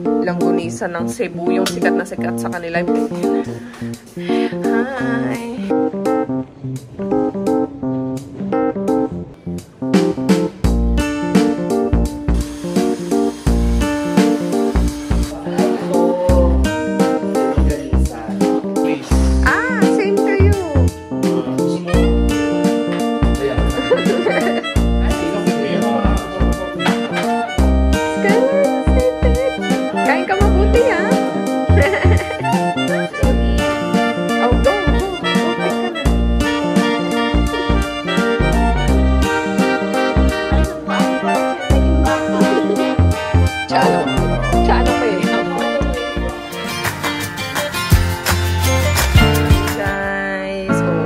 Langgunisa ng Cebu, yung sikat na sikat sa kanila. Hi!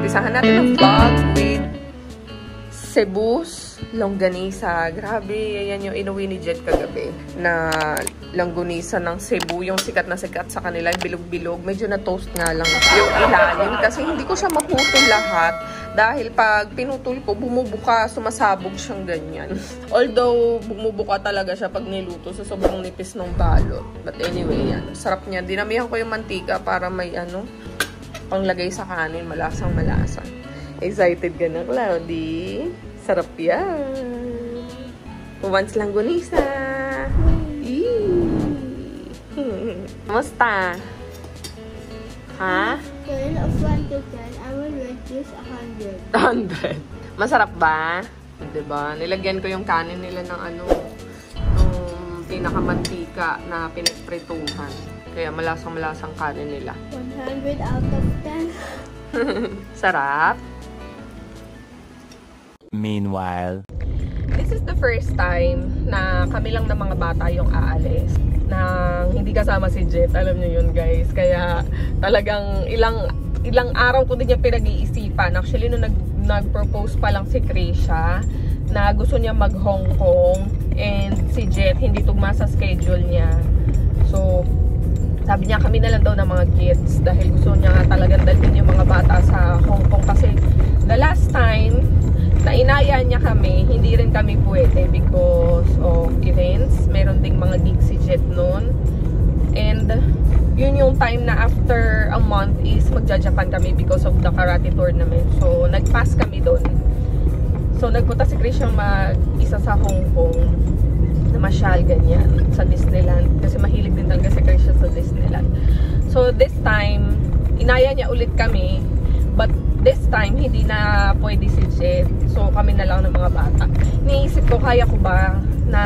Umpisahan natin ang vlog with Cebu's Longganisa. Grabe, yan yung inuwi ni Jet kagabi na Longganisa ng Cebu, yung sikat na sikat sa kanila, yung bilog-bilog. Medyo na-toast nga lang yung ilalim kasi hindi ko siya maputol lahat dahil pag pinutol ko, bumubuka, sumasabog siyang ganyan. Although, bumubuka talaga siya pag niluto sa sobrang nipis ng balot. But anyway, yan. Sarap niya. Dinamihan ko yung mantika para may panglagay sa kanin, malasang-malasa. Excited ka na, Cloudy? Sarap yan. Once Longganisa. Kamusta? Ha? Scale of 1 to 10, I will rate this 100. 100. Masarap ba? Diba? Nilagyan ko yung kanin nila ng pinakamantika na pinagprituhan. Kaya malasang-malasang kanin nila. 100 out of 10. Sarap. Meanwhile, this is the first time na kami lang ng mga bata yung aalis. Nang hindi kasama si Jet. Alam niyo yun, guys. Kaya talagang ilang araw ko din niya pinag-iisipan. Actually, nung nag-propose pa lang si Krisha na gusto niya mag-Hong Kong and si Jet hindi tugma sa schedule niya. So, sabi niya kami na lang daw ng mga kids dahil gusto niya nga talagang dalhin yung mga bata sa Hong Kong kasi the last time na inaya niya kami, hindi rin kami pwede because of events. Meron ding mga gigs si Jet noon. And yun yung time na after a month is magja-Japan kami because of the karate tournament. So nag-pass kami doon. So nagpunta si Christian mag-isa sa Hong Kong. Namasyal ganyan sa Disneyland kasi mahilig din talaga si Christian sa Disneyland. So this time inaya niya ulit kami, but this time hindi na pwede si Jet, so kami na lang ng mga bata. Niisip ko kaya ko ba na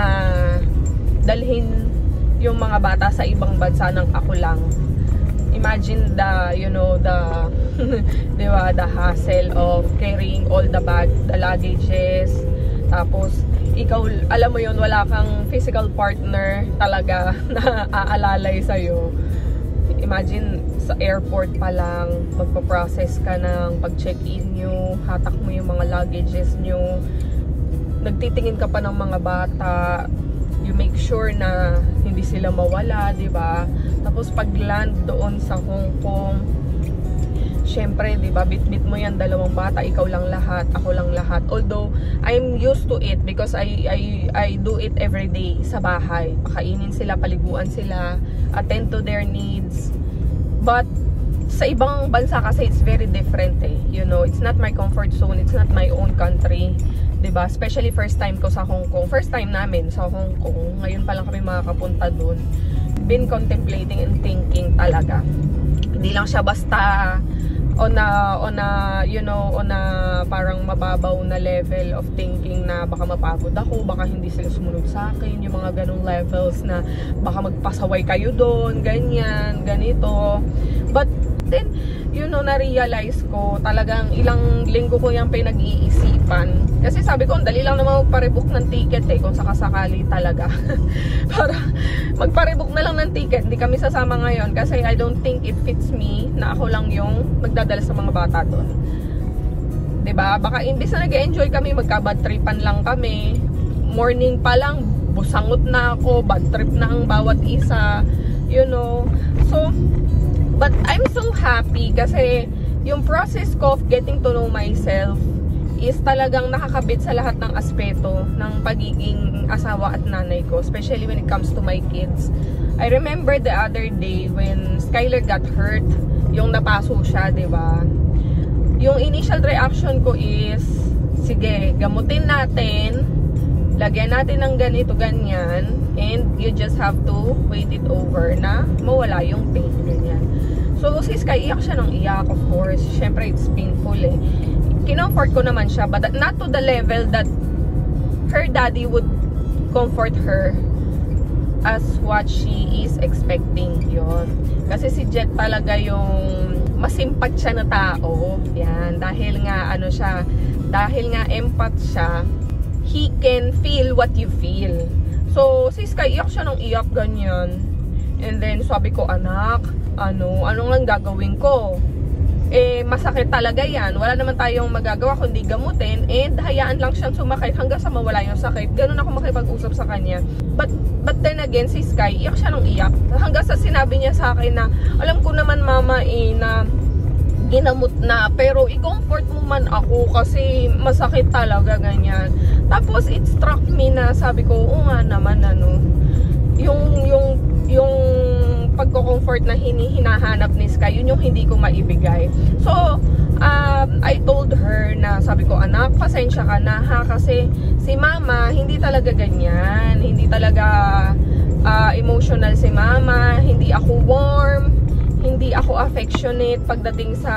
dalhin yung mga bata sa ibang bansa ng ako lang. Imagine the diba, the hassle of carrying all the the luggages. Tapos ikaw, alam mo yun, wala kang physical partner talaga na aalalay sa'yo. Imagine, sa airport pa lang, magpa-process ka ng pag-check-in nyo, hatak mo yung mga luggages nyo, nagtitingin ka pa ng mga bata, you make sure na hindi sila mawala, diba? Tapos pag-land doon sa Hong Kong, syempre, diba, bit-bit mo yan, dalawang bata, ikaw lang lahat, ako lang lahat. Although, I'm used to it because I do it every day sa bahay. Pakainin sila, paliguan sila, attend to their needs. But, sa ibang bansa kasi, it's very different eh. You know, it's not my comfort zone, it's not my own country. Diba? Especially first time ko sa Hong Kong. First time namin sa Hong Kong. Ngayon pa lang kami makakapunta dun. Been contemplating and thinking talaga. Hindi lang siya basta on a parang mababaw na level of thinking na baka mapagod ako, baka hindi sila sumunod sa akin, yung mga ganong levels na baka magpasaway kayo doon, ganyan, ganito. But then, na-realize ko talagang ilang linggo ko yung pinag-iisipan. Kasi sabi ko, dali lang naman magpa-rebook ng ticket eh, kung sakasakali talaga. Para magpa-rebook na lang ng ticket, hindi kami sasama ngayon kasi I don't think it fits me na ako lang yung magdadala sa mga bata doon. Diba? Baka imbis na nag-enjoy kami, magka-bad tripan lang kami. Morning pa lang, busangot na ako, bad trip na ang bawat isa. So, but I'm so happy kasi yung process ko of getting to know myself is talagang nakakabit sa lahat ng aspeto ng pagiging asawa at nanay ko, especially when it comes to my kids. I remember the other day when Skylar got hurt, yung napaso siya, diba? Yung initial reaction ko is, sige, gamutin natin, lagyan natin ng ganito, ganyan, and you just have to wait it over na mawala yung pain, ganyan. So, si Sky, iyak siya ng iyak, of course. Siyempre, it's painful eh. Kinomfort ko naman siya, but not to the level that her daddy would comfort her as what she is expecting. Yun. Kasi si Jet talaga yung masimpat siya na tao. Yan. Dahil nga, ano siya, dahil nga empath siya, he can feel what you feel. So, si Sky, iyak siya ng iyak, ganyan. And then, sabi ko, anak, anong lang gagawin ko? Eh, masakit talaga yan. Wala naman tayong magagawa kundi gamutin and hayaan lang siyang sumakit hanggang sa mawala yung sakit. Ganun ako makipag-usap sa kanya. But then again, si Sky, iyak siya ng iyak. Hanggang sa sinabi niya sa akin na, alam ko naman mama na ginamot na, pero i-comfort mo man ako kasi masakit talaga, ganyan. Tapos, it struck me na sabi ko, oo nga naman, yung pagko-comfort na hinahanap ni Sky, yun yung hindi ko maibigay. So, I told her na, sabi ko, anak, pasensya ka na ha, kasi si mama, hindi talaga ganyan. Hindi talaga emotional si mama, hindi ako warm, hindi ako affectionate pagdating sa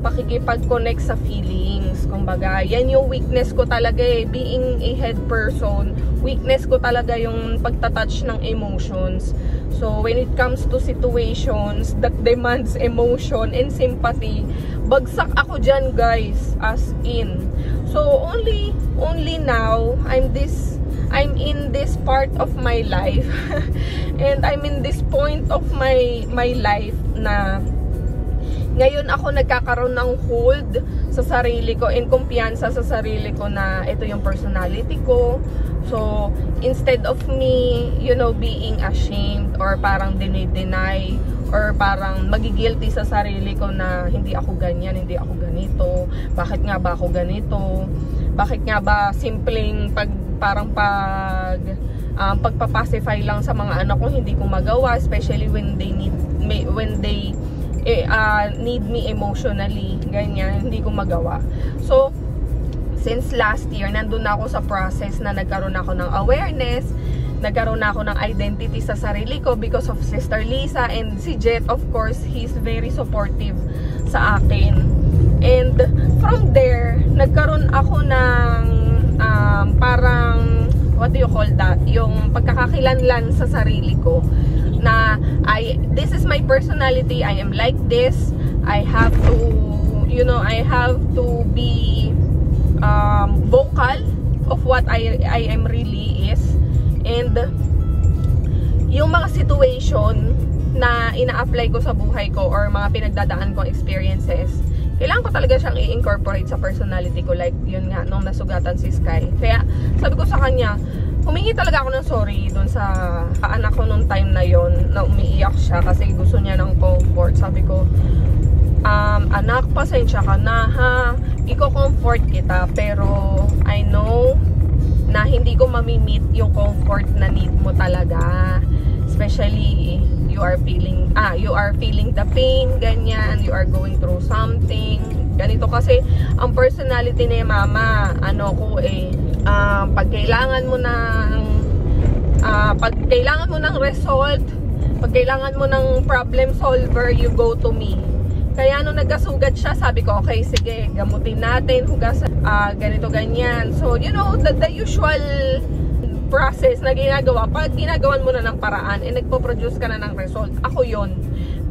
pakikipag-connect sa feelings. Kumbaga, yan yung weakness ko talaga eh. Being a head person, weakness ko talaga yung pagtatouch ng emotions. So, when it comes to situations that demands emotion and sympathy, bagsak ako dyan, guys, as in. So, only now, I'm in this part of my life and I'm in this point of my life na ngayon ako nagkakaroon ng hold sa sarili ko and kumpiyansa sa sarili ko na ito yung personality ko. So, instead of me, being ashamed or parang dinay-deny or parang magigilty sa sarili ko na hindi ako ganyan, hindi ako ganito, bakit nga ba ako ganito, bakit nga ba simpleng pagpapacify lang sa mga anak ko hindi ko magawa, especially when they need me emotionally, ganyan, hindi ko magawa. So, since last year, nandun na ako sa process na nagkaroon ako ng awareness, nagkaroon na ako ng identity sa sarili ko because of Sister Lisa, and si Jet, of course, he's very supportive sa akin. And from there, nagkaroon ako ng parang, what do you call that? Yung pagkakakilanlan sa sarili ko na this is my personality, I am like this, I have to be vocal of what I am really is. And yung mga situation na ina-apply ko sa buhay ko or mga pinagdadaan kong experiences, kailangan ko talaga siyang i-incorporate sa personality ko, like yun nga nung nasugatan si Sky. Kaya sabi ko sa kanya, humingi talaga ako ng sorry dun sa anak ko nung time na yon na umiiyak siya kasi gusto niya ng comfort. Sabi ko, anak, pasensya ka na ha, i-comfort kita, pero I know na hindi ko mamimit yung comfort na need mo talaga, especially you are feeling the pain, ganyan, you are going through something ganito. Kasi ang personality ni mama, pag kailangan mo ng result, pag kailangan mo ng problem solver, you go to me. Kaya nung nagkasugat siya, sabi ko, okay, sige, gamutin natin, hugasan, ganito, ganyan. So, the usual process na ginagawa, pag ginagawan mo na ng paraan, nagpo-produce ka na ng result. Ako yon.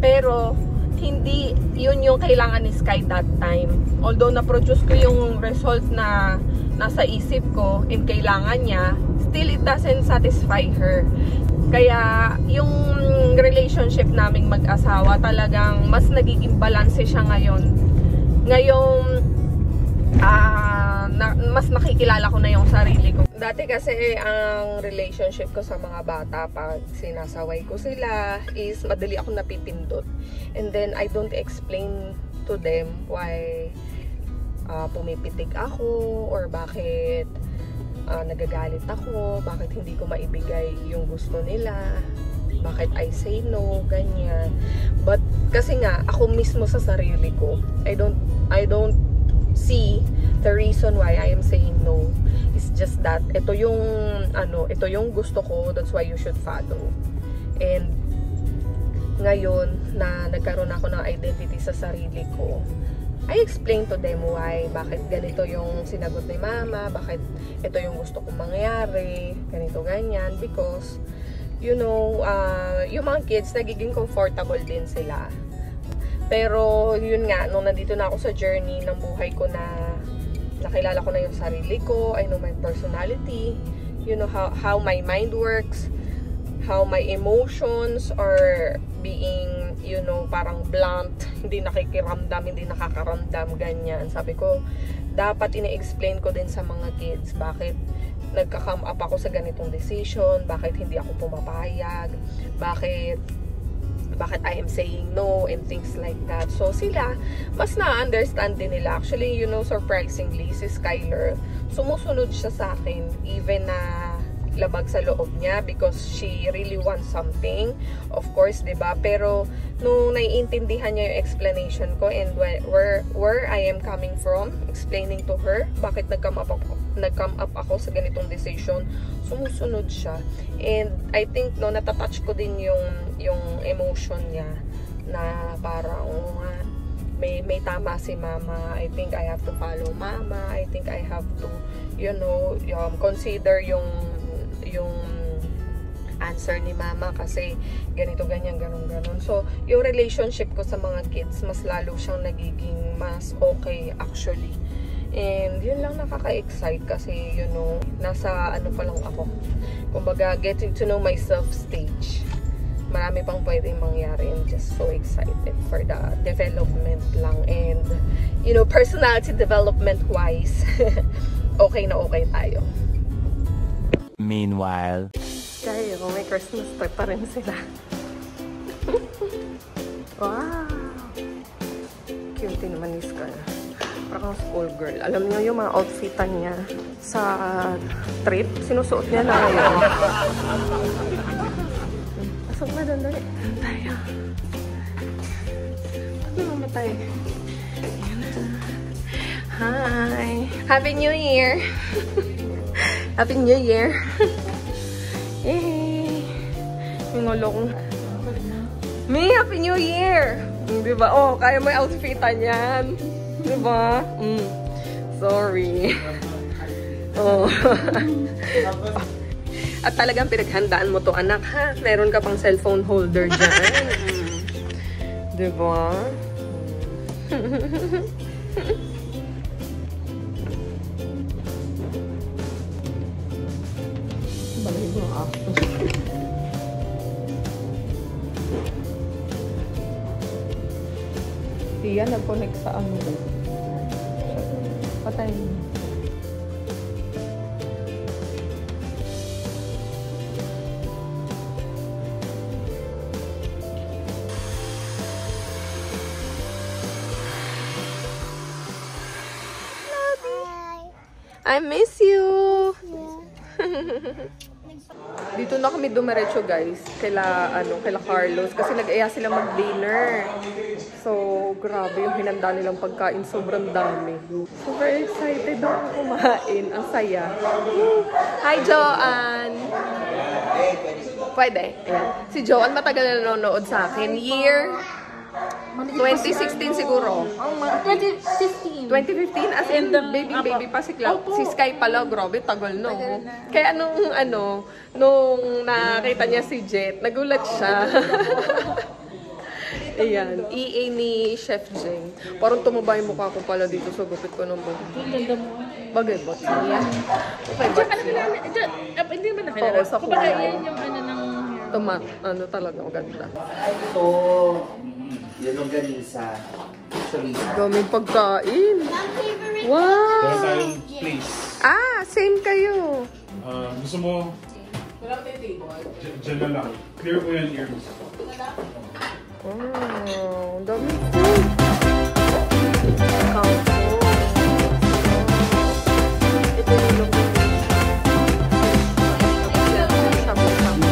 Pero, hindi yun yung kailangan ni Sky that time. Although, na-produce ko yung result na nasa isip ko and kailangan niya, still it doesn't satisfy her. Kaya yung relationship naming mag-asawa talagang mas nagiging balance siya ngayon. Mas nakikilala ko na yung sarili ko. Dati kasi ang relationship ko sa mga bata, pag sinasaway ko sila, is madali ako napipindot. And then I don't explain to them why pumipitig ako or bakit nagagalit ako, bakit hindi ko maibigay yung gusto nila. bakit I say no, ganyan. But kasi nga ako mismo sa sarili ko, I don't see the reason why I am saying no. It's just that ito yung gusto ko, that's why you should follow. And ngayon na nagkaroon ako ng identity sa sarili ko, I explain to them why, bakit ganito yung sinagot ni mama, bakit ito yung gusto kong mangyari, ganito, ganyan. Because, you know, yung mga kids, nagiging comfortable din sila. Pero, yun nga, nung nandito na ako sa journey ng buhay ko na nakilala ko na yung sarili ko, I know my personality, you know, how my mind works, how my emotions are being, you know, parang blunt, hindi nakikiramdam, hindi nakakaramdam, ganyan. Sabi ko, dapat ine-explain ko din sa mga kids bakit nagka-come up ako sa ganitong decision, bakit hindi ako pumapayag, bakit I am saying no, and things like that. So, sila, mas na-understand din nila. Actually, you know, surprisingly, si Skyler, sumusunod siya sa akin, even na labag sa loob niya because she really wants something, of course, diba? Pero nung naiintindihan niya yung explanation ko and where I am coming from, explaining to her bakit nag-come up ako sa ganitong decision, sumusunod siya. And I think no, natatouch ko din yung emotion niya na parang may tama si mama. I think I have to follow mama. I think I have to, you know, consider yung answer ni mama kasi ganito, ganyan, ganon. So, yung relationship ko sa mga kids, mas lalo siyang nagiging mas okay actually. And yun lang nakaka-excite kasi, you know, nasa ano pa lang ako. Kumbaga, getting to know myself stage. Marami pang pwedeng mangyari. I'm just so excited for the development lang. And, you know, personality development wise, okay na okay tayo. Meanwhile, kaya may Christmas tree pa rin sila. Wow! Cute naman ni Sky. Parang school girl. Alam niyo yung mga outfitan niya sa trip, sinusuot niya na ngayon. Asok na doon dali. Tayo. Ano mamatay? Hi! Happy New Year! Happy New Year! Yay! Mingolong. May Happy New Year! Diba? Oh, kaya may outfitan yan. Diba? Sorry. Oh. At talagang pinaghandaan mo to, anak, ha? Meron ka pang cellphone holder dyan. Diba? Siya nag-connect sa ano. Patay. I miss you. Dito na kami dumiretso, guys. Kaila Carlos kasi nag-aya sila mag-dinner. So, grabe yung hinanda nilang pagkain, sobrang dami. Super excited ako kumain. Ang saya. Hi, Joanne. Pwede. Ayan. Si Joanne matagal na nanonood sa akin. Year 2016 siguro. 2015. 2015 as in the baby pa si Cloud. Si Sky pala, grabe, tagal no. Kaya nung nakita niya si Jet, nagulat siya. Ayan, EA ni Chef Jing. Parang tumaba yung mukha ko pala dito sa gupit ko ng buhok. Ganda mo. Bagay ba? Ayan. Okay ba? Hindi naman nakilala. Oo, sa kumbaga kulay. yan yung ano ng... Talaga, maganda. Ito, yun ang ganisa. Actually, Daming pagkain. Wow! Meron tayong place. Ah, same kayo. Gusto mo? Diyan na lang. Clear mo yan, ears. Wow, dami food. Kangko. Ito yung location. Shabu-shabu.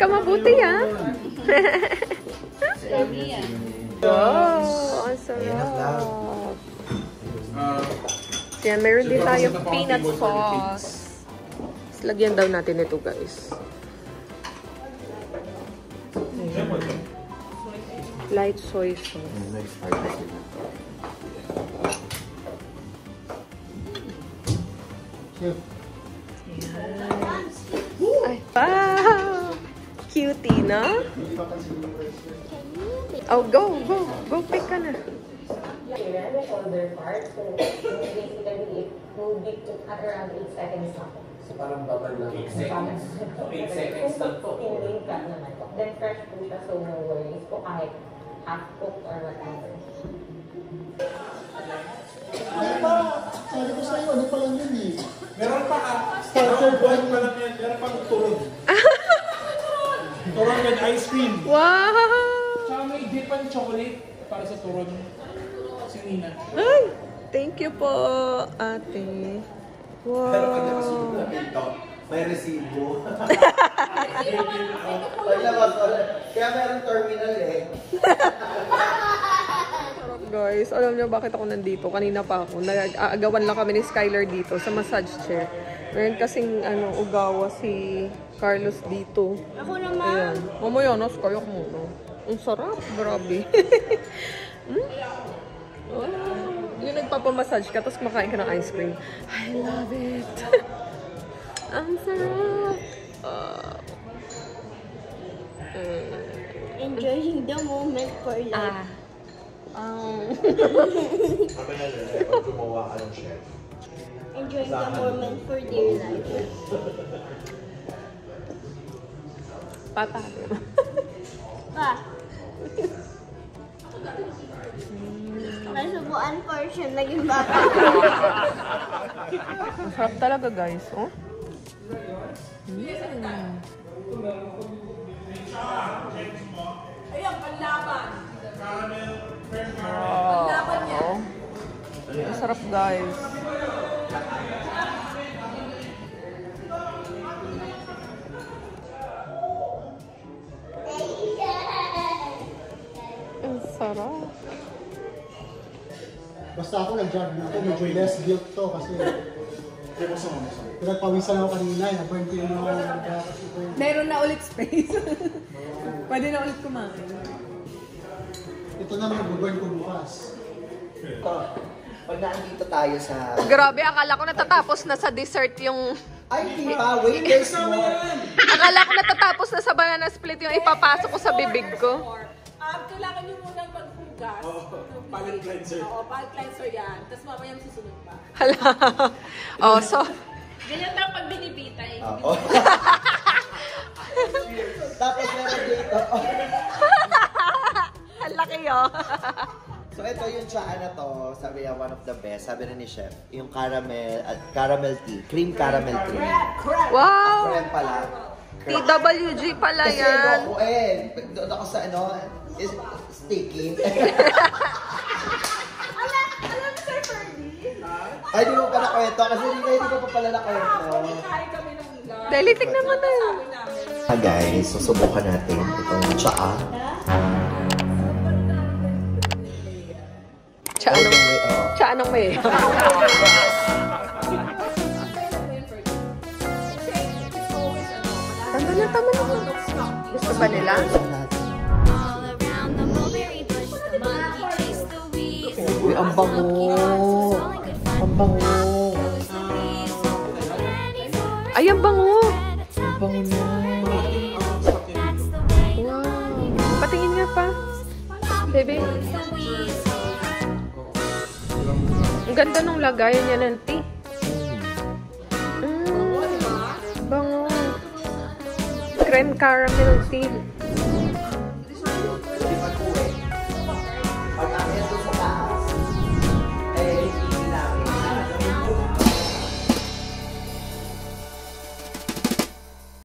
ka mabuti, ha? Wow, ang sarap. Yan, meron din tayo peanut sauce. Tapos lagyan daw natin ito, guys. Light soy sauce. Ayan. Ay, wow! Cutie, no? Oh, go! Go pick ka na. The shoulder part, so basically it will be at around 8 seconds lang. So parang bubble lang. 8 seconds. 8 seconds lang to. Stinging cut naman po. Then fresh po siya, so no worries po kahit half cooked or whatever. Sabi ko sa'yo, ano pa lang yun eh. Meron pa starter point pa lang yan. Meron pang turon. Turon with ice cream. Wow! Tsaka may dip and chocolate para sa turon. Si Nina. Ay! Thank you po, ate. Wow! Pero pag nakasunod na dito, may resibo. Paglabas ulit. Kaya meron terminal eh. Guys, alam niyo bakit ako nandito? Kanina pa ako. Nag-aagawan lang kami ni Skylar dito sa massage chair. Meron kasing ugawa si Carlos dito. Ako naman. Ayan. Mamaya na, kayak muna. Ang sarap. Grabe. Wow. Yung nagpapamassage ka, tapos kumakain ka ng ice cream. I love it. Ang sarap. Enjoying the moment for life. Sabi na rin, pag gumawa ka ng chef. Enjoying the moment for dear life. Pata. Pa. Nasubuan portion, naging baka. Masarap talaga, guys. Oh? Ayan, panlaban. Wow. Masarap, guys. Ang sarap. Basta ako nag-jog na ako, medyo less guilt to kasi pinagpawisan ako kanina, na-burn ko yung mga Meron na ulit space. Pwede na ulit kumain. ito na mag-burn ko bukas. Pag nandito tayo sa... Grabe, akala ko natatapos na sa dessert yung... Ay, di pa. Wait, there's more. Akala ko natatapos na sa banana split yung ipapasok ko sa bibig ko. Kailangan nyo munang maghugas. Palate cleanser. Oo, palate cleanser yan. Tapos mamaya susunod pa. Hala. Oh, so... Ganyan lang pag binibitay. Oo. Tapos meron dito. Ang laki oh. So ito yung tsaa na to, sabi niya one of the best, sabi na ni Chef, yung caramel tea, cream caramel tea. Wow! Creme pala. TWG pala Kasi yan. ako doon ako sa is sticky. Alam mo, Sir Ferdy? Ay, di mo pa nakwento kasi hindi ko pa pala nakwento. Kain kami ng ulam. Dali, tignan mo na. Guys, susubukan natin itong tsaa. Tsaa nang may. Tama na. Gusto ba nila? Uy, ang bango. Ang bango. Ay, ang bango. Ang bango na. Wow. Patingin nga pa. Baby. Ang ganda nung lagayan niya ng tea. Bango. Creme caramel tea.